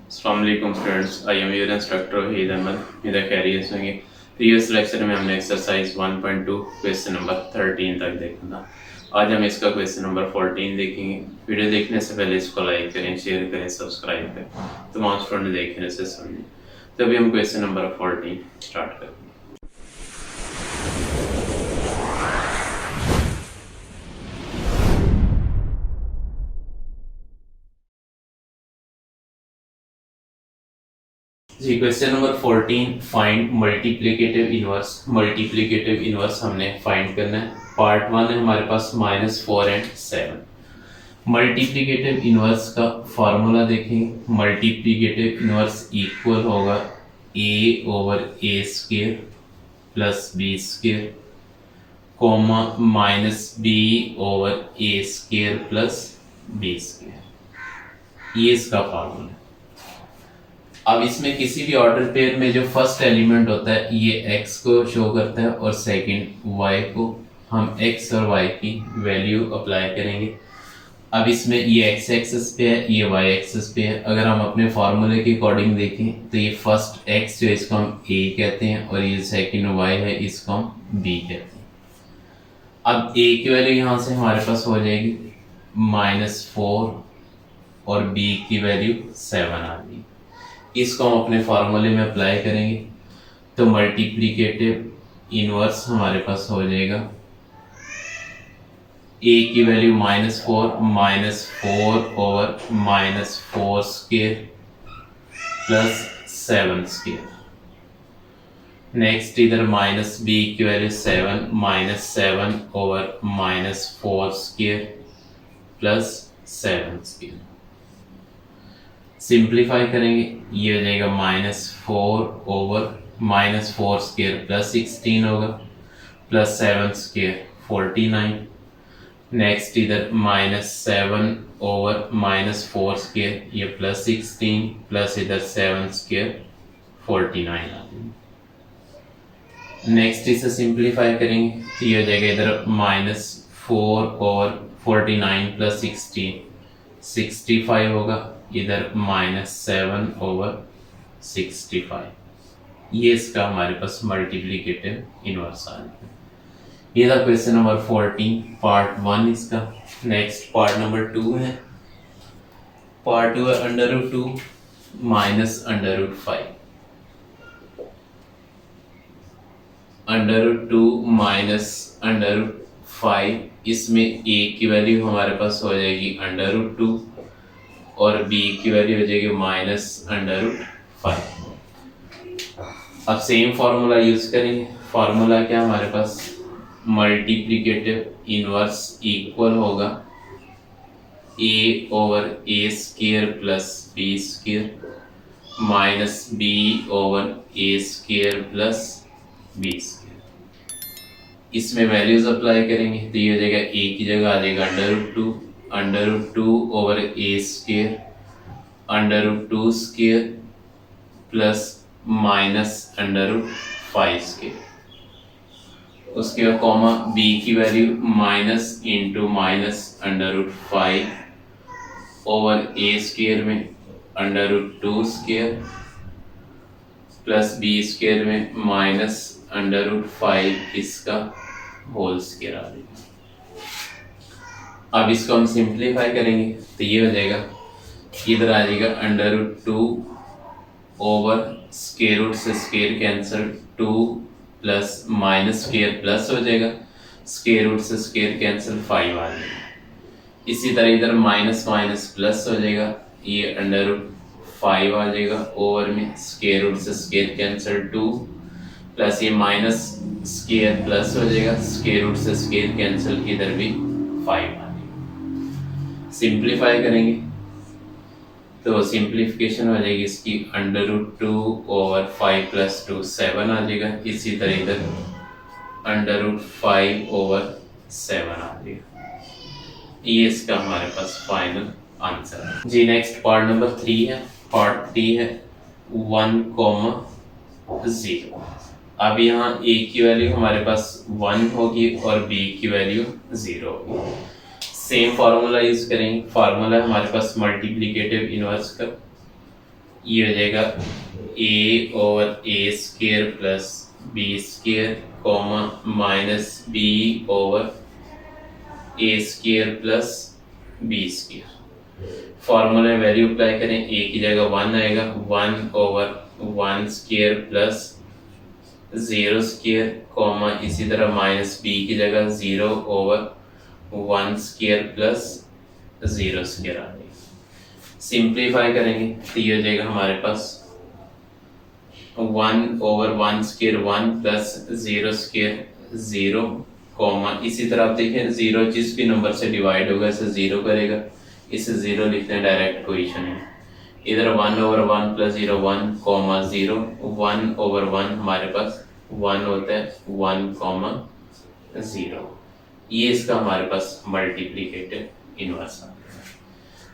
अस्सलाम वालेकुम students, I am your instructor Waheed Ahmed. मेरा खैरियत होंगे। प्रीवियस लेक्चर में हमने एक्सरसाइज 1.2 क्वेश्चन नंबर 13 तक देखा था। आज हम इसका क्वेश्चन नंबर 14 देखेंगे। वीडियो देखने से पहले इसको लाइक करें, शेयर करें, सब्सक्राइब करें, तमाम स्टूडेंट देखने से समझें। तो अभी हम क्वेश्चन नंबर 14 स्टार्ट करें। जी, question number 14, find multiplicative inverse. Multiplicative inverse हमने फाइंड करना है। पार्ट 1 है हमारे पास -4 एंड 7। मल्टीप्लिकेटिव इनवर्स का फार्मूला देखेंगे। मल्टीप्लिकेटिव इनवर्स इक्वल होगा a/a² plus b² comma -b/a² plus b²। ये इसका फार्मूला है। अब इसमें किसी भी ऑर्डर पेयर में जो फर्स्ट एलिमेंट होता है ये x को शो करता है और सेकंड y को। हम x और y की वैल्यू अप्लाई करेंगे। अब इसमें ये x एक्सिस पे है, ये y एक्सिस पे है। अगर हम अपने फार्मूले के अकॉर्डिंग देखें तो ये फर्स्ट x जो इसको हम a कहते हैं और ये सेकंड y है, इसको हम b कहते हैं। अब a की वैल्यू यहाँ से हमारे पास हो जाएगी -4 और b की वैल्यू 7 आ गई। इसको हम अपने फार्मूले में अप्लाई करेंगे तो मल्टीप्लिकेटिव इनवर्स हमारे पास हो जाएगा a की वैल्यू -4 ओवर -4² प्लस 7²। नेक्स्ट इधर -b की वैल्यू 7 ओवर -4² प्लस 7²। सिंप्लीफाई करेंगे, ये हो जाएगा -4 ओवर -4² प्लस 16 होगा प्लस 7² 49। नेक्स्ट इधर -7 ओवर -4² ये प्लस 16 प्लस इधर 7² 49 आ जाएगा। नेक्स्ट इसे सिंप्लीफाई करेंगे तो ये हो जाएगा इधर -4 ओवर 49 प्लस 16 65 होगा, इधर -7 ओवर 65। ये इसका हमारे पास मल्टीप्लिकेटिव इनवर्स आ जाएगा। ये था क्वेश्चन नंबर 14 पार्ट 1 इसका। नेक्स्ट पार्ट नंबर 2 है। पार्ट 2 है √2 माइनस √5। √2 माइनस √5, इसमें a की वैल्यू हमारे पास हो जाएगी √2 और b की वैल्यू हो जाएगी -√5। अब सेम फार्मूला यूज करेंगे। फार्मूला क्या हमारे पास, मल्टीप्लिकेटिव इनवर्स इक्वल होगा a/a² plus b² minus b/a² plus b²। इसमें वैल्यूज अप्लाई करेंगे तो ये हो जाएगा a की जगह आ जाएगा √2 ओवर a² √2² प्लस -√5²। उसके बाद कॉमा b की value minus into -√5 over a² में √2² प्लस b² में -√5 इसका होल स्क्वायर आ जाएगा। अब इसको हम सिंप्लीफाई करेंगे तो ये हो जाएगा, इधर आ जाएगा √2 ओवर स्क्वायर रूट से स्क्वायर कैंसिल 2 प्लस -² प्लस हो जाएगा, स्क्वायर रूट से स्क्वायर कैंसिल 5 आ जाएगा। इसी तरह इधर माइनस माइनस प्लस हो जाएगा, ये √5 आ जाएगा ओवर में स्क्वायर रूट से स्क्वायर कैंसिल 2 प्लस ये माइनस स्क्वायर प्लस हो जाएगा, स्क्वायर रूट से स्क्वायर कैंसिल इधर भी 5 आ जाएगा। सिंप्लीफाई करेंगे तो सिंप्लीफिकेशन हो जाएगी इसकी √2 ओवर 5 प्लस 2 7 आ जाएगा। इसी तरह इधर √5 ओवर 7 आ जाएगा। ये इसका हमारे पास फाइनल आंसर है जी। नेक्स्ट पार्ट नंबर 3 है। पार्ट 3 है 1,0। अब यहाँ a की वैल्यू हमारे पास 1 होगी और b की वैल्यू 0 होगी। सेम फार्मूला यूज करेंगे। फार्मूला हमारे पास मल्टीप्लिकेटिव इनवर्स का, ये हो जाएगा A over A square plus B square comma minus B over A square plus B square. Formula में वैल्यू अप्लाई करें, ए की जगह 1 आएगा, 1 over 1 square plus 0 square comma इसी तरह माइनस बी की जगह 0 ओवर 1 स्क्वायर प्लस 0 स्क्वायर आ जाएगा। सिंप्लीफाई करेंगे तो ये हो जाएगा हमारे पास 1 over 1 square 1 plus 0 square 0 comma इसी तरह आप देखें 0 जिस भी नंबर से डिवाइड होगा इसे 0 करेगा, इसे 0 लिखते हैं, डायरेक्ट कोई इशू नहीं। इधर 1 ओवर 1 प्लस 0 1 कॉमा 0, 1 ओवर 1 हमारे पास 1 होता है, 1 कॉमा 0। ये इसका हमारे पास मल्टीप्लिकेटिव इनवर्स आ गया।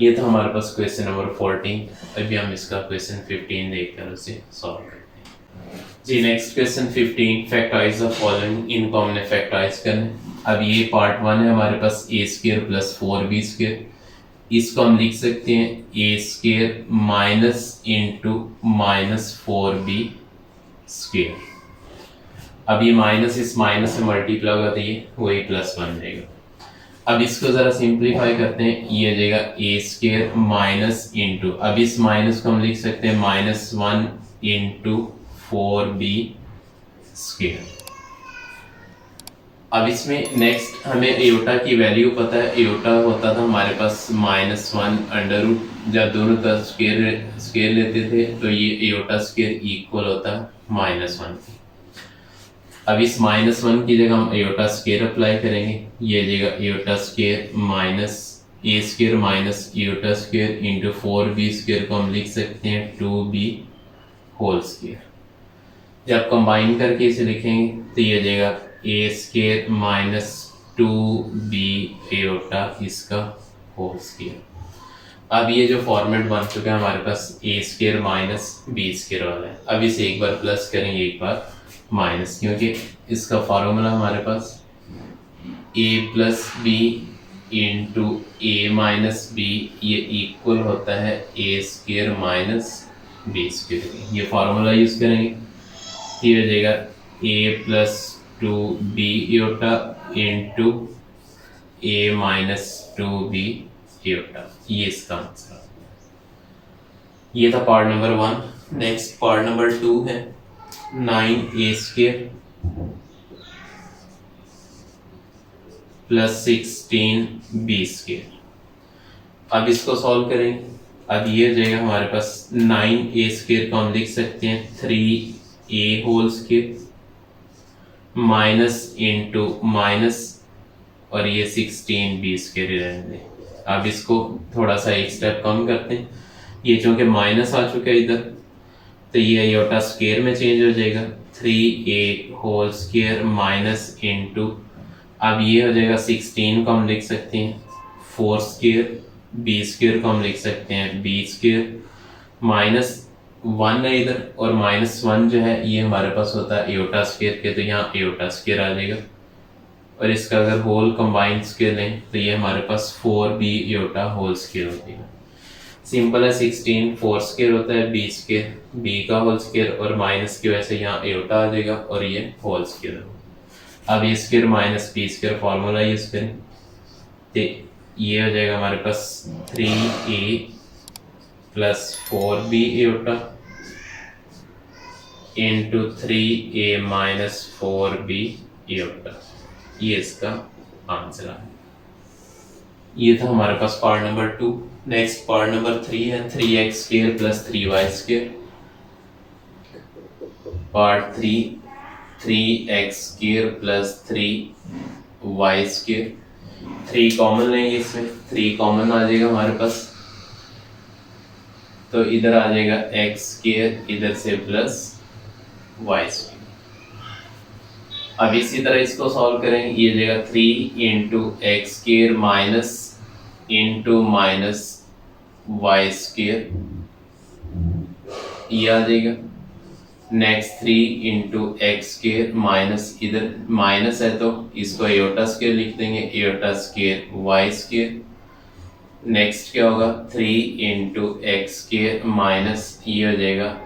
ये था हमारे पास क्वेश्चन नंबर 14। अभी हम इसका क्वेश्चन 15 देखकर उसे सॉल्व करते हैं। जी next question 15, factorize the following, इनको हमने फैक्टराइज करना। अब ये पार्ट 1 है हमारे पास A square plus 4b square, इसको हम लिख सकते हैं A square minus into minus 4b square. अब ये माइनस इस माइनस से मल्टीप्लाई होगा तो ये वही प्लस बन जाएगा। अब इसको जरा सिंप्लीफाई करते हैं, ये हो जाएगा ए स्क्वायर माइनस इंटू, अब इस माइनस को हम लिख सकते हैं माइनस 1 इंटू 4b स्क्वायर। अब इसमें नेक्स्ट हमें एयोटा की वैल्यू पता है, एयोटा होता था हमारे पास -1 अंडर रूट, जब दोनों तरफ स्क्वायर लेते थे तो ये एयोटा स्क्वायर इक्वल होता है -1। अब इस -1 की जगह हम एयोटा स्क्वायर अप्लाई करेंगे, ये जगह iota square minus A square minus iota square into 4b square को हम लिख सकते हैं 2b होल स्क्वायर। जब कंबाइन करके इसे लिखेंगे तो ये जगह ए स्क्वायर माइनस 2b एयोटा इसका होल स्क्वायर। अब ये जो फॉर्मेट बन चुका है हमारे पास A square minus B square वाला है। अब इसे एक बार प्लस करेंगे एक बार माइनस, क्योंकि इसका फार्मूला हमारे पास a plus B into A minus B, ये इक्वल होता है A square minus B square. ये फार्मूला यूज करेंगे, ये हो जाएगा a plus 2b iota into A minus 2b iota. ये इसका आंसर। ये था part number 1। Next part number 2 है 9a square plus 16b square. अब इसको सॉल्व करेंगे। अब ये हो जाएगा हमारे पास 9a स्क्वायर को हम लिख सकते हैं 3a whole square minus into minus और ये 16b स्क्वायर रहेंगे। अब इसको थोड़ा सा एक स्टेप कम करते हैं, ये चूंकि माइनस आ चुका है इधर तो ये एयोटा स्क्वायर में चेंज हो जाएगा 3a whole square minus into, अब ये हो जाएगा 16 को हम लिख सकते हैं 4 स्क्वायर, b स्क्वायर को हम लिख सकते हैं b स्क्वायर माइनस 1 है इधर, और -1 जो है ये हमारे पास होता है एयोटा स्क्वायर के, तो यहाँ एयोटा स्क्वायर आ जाएगा। और इसका अगर होल कंबाइंड स्क्वायर लें तो ये हमारे पास 4b एयोटा होल स्क्वायर हो जाएगा। सिंपल है, 16 4 स्क्वायर होता है, b स्क्वायर b का होल स्क्वायर और माइनस की वजह से यहाँ एयोटा आ जाएगा और ये होल स्क्वायर। अब A square minus B square formula use करें तो ये हो जाएगा हमारे पास 3a plus 4b iota into 3a minus 4b iota. ये इसका आंसर है। ये था हमारे पास part number 2। Next part number 3 है 3x square plus 3y square. Part 3 3x square plus 3y square. 3 common लेंगे, इसमें 3 कॉमन आ जाएगा हमारे पास, तो इधर आ जाएगा x स्क्वायर इधर से प्लस y स्क्वायर। अब इसी तरह इसको सॉल्व करेंगे, ये जाएगा 3 into X square minus into minus Y square, ये आ जाएगा next 3 into X square minus, इधर माइनस है तो इसको एयोटा स्केयर लिख देंगे, iota square Y square. Next क्या होगा 3 इंटू एक्स स्केयर माइनस ये हो जाएगा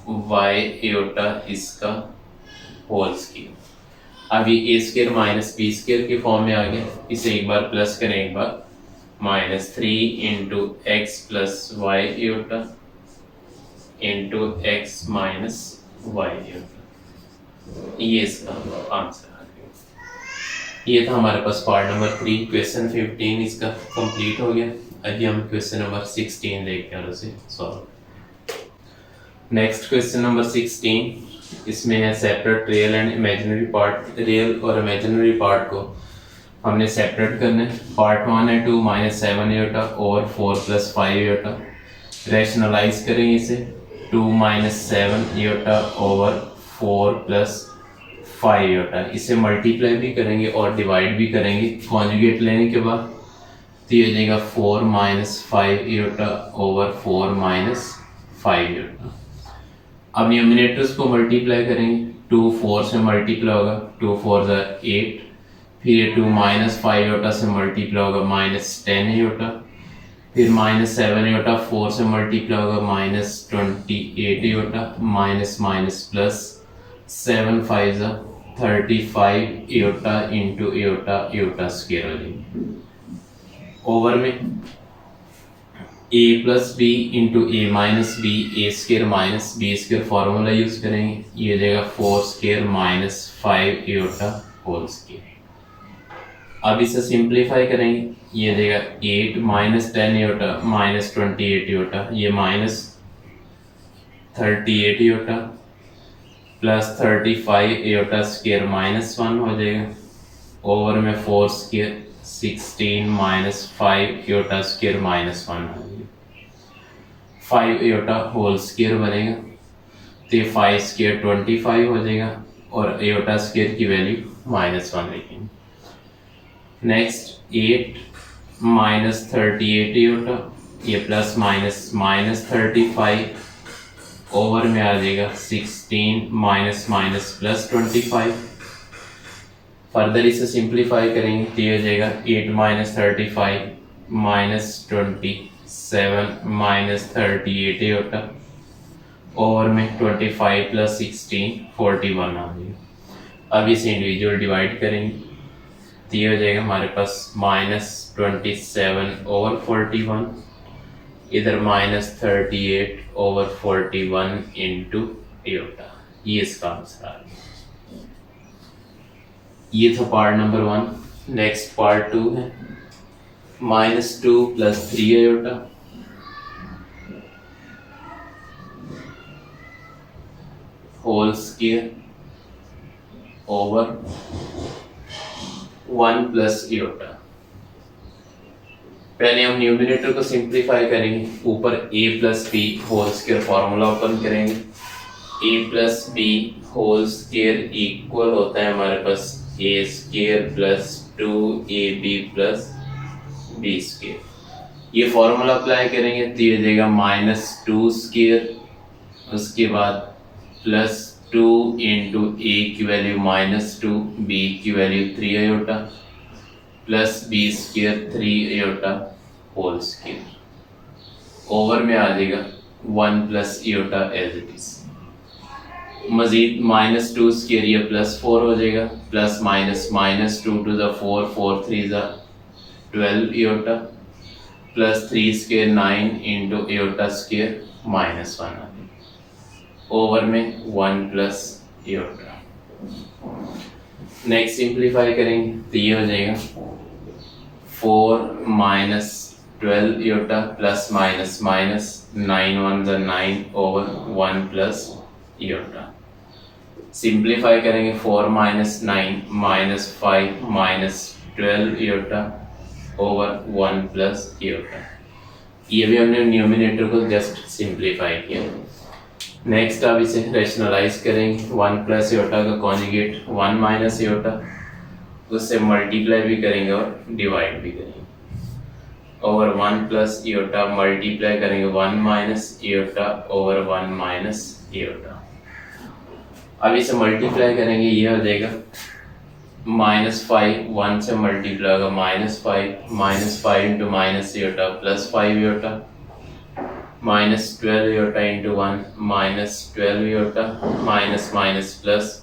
वाई एयोटा इसका होल स्केयर। अब ये A square minus B square के फॉर्म में आ गया, इसे एक बार प्लस करें एक बार, minus 3 into X plus Y iota into X minus Y iota. ये इसका आंसर आ गया। ये था हमारे पास पार्ट नंबर 3, क्वेश्चन 15 इसका कंप्लीट हो गया। अभी हम क्वेश्चन नंबर 16 देखते हैं और उसे सॉल्व। नेक्स्ट क्वेश्चन नंबर 16, इसमें है separate real and imaginary part. Real और इमेजिनरी पार्ट को हमने सेपरेट करना है। पार्ट 1 है 2 माइनस 7 एयोटा और 4 प्लस 5 एयोटा। रैशनलाइज करेंगे इसे, 2 minus 7 aorta over 4 plus 5 aorta. इसे मल्टीप्लाई भी करेंगे और डिवाइड भी करेंगे कॉन्जुगेट लेने के बाद, तो ये हो जाएगा 4 minus 5 aorta over 4 minus 5 aorta. अब न्यूमिनेटर्स को मल्टीप्लाई करेंगे, 2 4 से मल्टीप्लाई होगा, 2 4 ज़ा 8, फिर ये 2 माइनस 5 एयोटा से मल्टीप्लाई होगा माइनस 10 एयोटा, फिर माइनस 7 एयोटा 4 से मल्टीप्लाई होगा minus 28 iota, minus minus plus 7 5 ज़ा 35 iota into iota iota square हो जाएगी। ओवर में a plus B into A minus B, A square minus B square formula use करेंगे, ये हो जाएगा 4 square minus 5 iota whole square. अब इसे सिंप्लीफाई करेंगे, ये हो जाएगा 8 माइनस 10 एयोटा माइनस 28 एयोटा, ये minus 38 aorta plus 35 aorta square minus 1 हो जाएगा। ओवर में 4 square 16 minus 5 aorta square minus 1 हो जाएगा। 5 एयोटा होल स्क्वायर बनेगा, तो ये 5 स्क्वायर 25 हो जाएगा और एयोटा स्क्वायर की वैल्यू माइनस 1 लिखेंगे। नेक्स्ट 8 माइनस 38 एयोटा, ये प्लस माइनस माइनस 35 ओवर में आ जाएगा 16 माइनस माइनस प्लस 25। फर्दर इसे सिंप्लीफाई करेंगे तो ये हो जाएगा 8 minus 35 minus 27 minus 38 aorta, over में 25 प्लस 16 41 आ जाएगा। अब इसे इंडिविजुअल डिवाइड करेंगे तो ये हो जाएगा हमारे पास माइनस 27 ओवर 41, इधर माइनस 38 ओवर 41 इंटू एयोटा। ये इसका आंसर आ गया। ये था पार्ट नंबर 1। नेक्स्ट पार्ट 2 है minus 2 plus 3 iota whole square over 1 plus iota. पहले हम न्यूमिनेटर को सिंप्लीफाई करेंगे, ऊपर a plus B whole square formula open करेंगे। a plus B whole square equal होता है हमारे पास a square plus 2ab plus b square. ये फॉर्मूला अप्लाई करेंगे तो ये देगा माइनस 2 स्क्वायर, उसके बाद प्लस 2 इंटू a की वैल्यू माइनस 2, b की value 3 iota plus b square 3 iota whole square. Over में आ जाएगा 1 plus iota as it is. मजीद माइनस 2 स्क्वायर ये प्लस 4 हो जाएगा, प्लस माइनस माइनस 2 टू द 4 4 3 द 12 iota plus 3 square 9 into iota square minus 1 आ जाएगा। ओवर में 1 प्लस एयोटा। नेक्स्ट सिंप्लीफाई करेंगे तो ये हो जाएगा 4 minus 12 iota plus minus minus 9 1 the 9 over 1 plus aorta. Simplify करेंगे 4 minus 9 minus 5 minus 12 aorta over 1 plus aorta. ये भी हमने न्यूमिनेटर को जस्ट सिंप्लीफाई किया। नेक्स्ट अब इसे रैशनलाइज करेंगे, 1 प्लस एयोटा का कॉन्जुगेट 1 माइनस एयोटा, उससे मल्टीप्लाई भी करेंगे और डिवाइड भी करेंगे। ओवर 1 प्लस एयोटा मल्टीप्लाई करेंगे 1 minus aorta over 1 minus aorta. अब इसे मल्टीप्लाई करेंगे, ये हो जाएगा -5, 1 से मल्टीप्लाई होगा -5 into minus iota plus 5 iota, -12 iota into 1 -12 iota, minus minus plus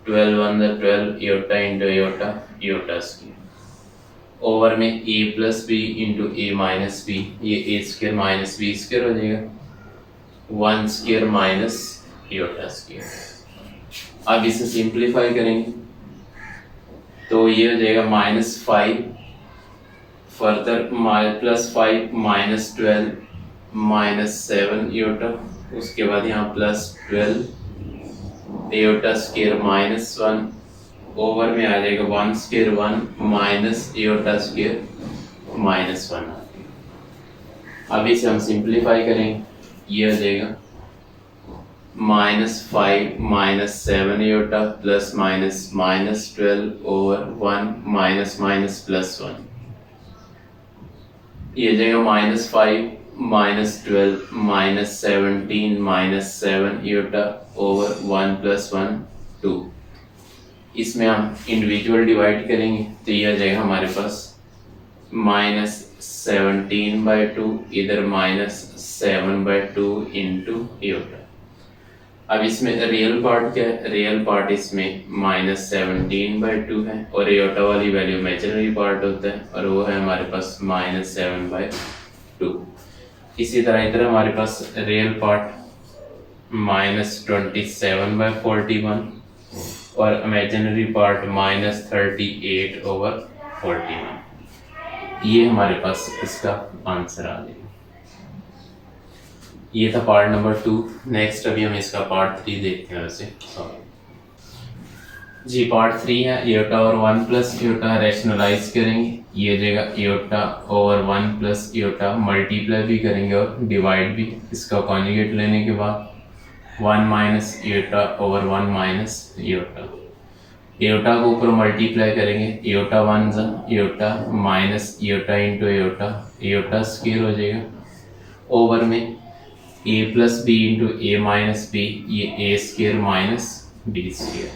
12 1 12 iota into iota, iota square over में a plus B into A minus B, ये A square minus B square हो जाएगा, 1 स्क्वायर माइनस योटा स्क्वायर। अब इसे simplify करेंगे तो ये हो जाएगा -5 फर्दर +5 -12 -7 योटा, उसके बाद यहाँ +12 योटा स्क्वायर -1 ओवर में आ जाएगा 1 स्क्वायर 1 माइनस योटा स्क्वायर -1। अब इसे हम सिंप्लीफाई करेंगे, ये हो जाएगा -5 -7 iota plus minus -12 over 1 minus minus plus 1, ये हो जाएगा -5 -12 -17 -7 योटा ओवर 1 + 1 2। इसमें हम इंडिविजुअल डिवाइड करेंगे तो ये आ जाएगा हमारे पास -17/2, इधर -7/2 इंटू योटा। अब इसमें रियल पार्ट क्या है, रियल पार्ट इसमें -17/2 है और योटा वाली वैल्यू इमेजिनरी पार्ट होता है और वो है हमारे पास -7/2। इसी तरह इधर हमारे पास रियल पार्ट -27/41 और इमेजिनरी पार्ट -38/41। ये हमारे पास इसका आंसर आ गया। ये था पार्ट नंबर 2। नेक्स्ट अभी हम इसका पार्ट 3 देखते हैं। वैसे जी पार्ट 3 है योटा और 1 प्लस योटा रैशनलाइज करेंगे, ये जगह iota over 1 plus iota multiply भी करेंगे और डिवाइड भी। इसका कॉन्जुगेट लेने के बाद 1 minus iota over 1 minus iota, iota को ऊपर मल्टीप्लाई करेंगे, iota 1 iota minus iota into iota, iota square हो जाएगा ओवर में a plus B into A minus B, ये A square minus B square.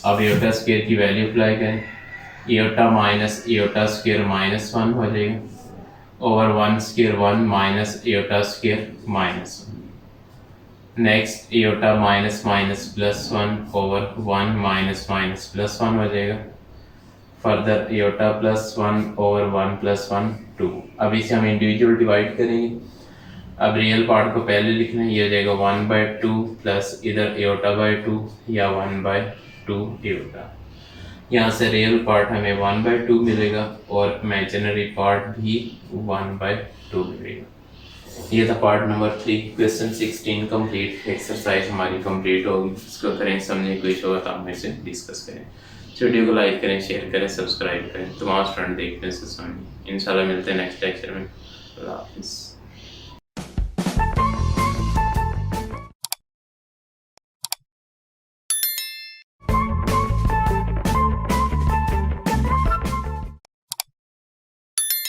अब योटा स्क्वायर की वैल्यू अप्लाई करें, योटा माइनस योटा स्क्वायर -1 हो जाएगा over 1 square 1 minus iota square -1। Next iota minus minus plus 1 over 1 minus minus plus 1 हो जाएगा। Further iota plus 1 over 1 + 1 2। अब इसे हम इंडिविजुअल डिवाइड करेंगे। अब रियल पार्ट को पहले लिखना है, ये हो जाएगा 1/2 प्लस इधर योटा/2 या 1/2 योटा। यहाँ से रियल पार्ट हमें 1/2 मिलेगा और इमेजिनरी पार्ट भी 1/2 मिलेगा। ये था part number 3। Question 16 complete. Exercise हमारी कंप्लीट होगी, इसको करें समझने कोई होगा तो हम इसे डिस्कस करें। वीडियो को लाइक करें, शेयर करें, सब्सक्राइब करें, तमाम स्टूडेंट देखने से समझें। इंशाल्लाह मिलते हैं नेक्स्ट लेक्चर में। अल्लाह हाफिज़।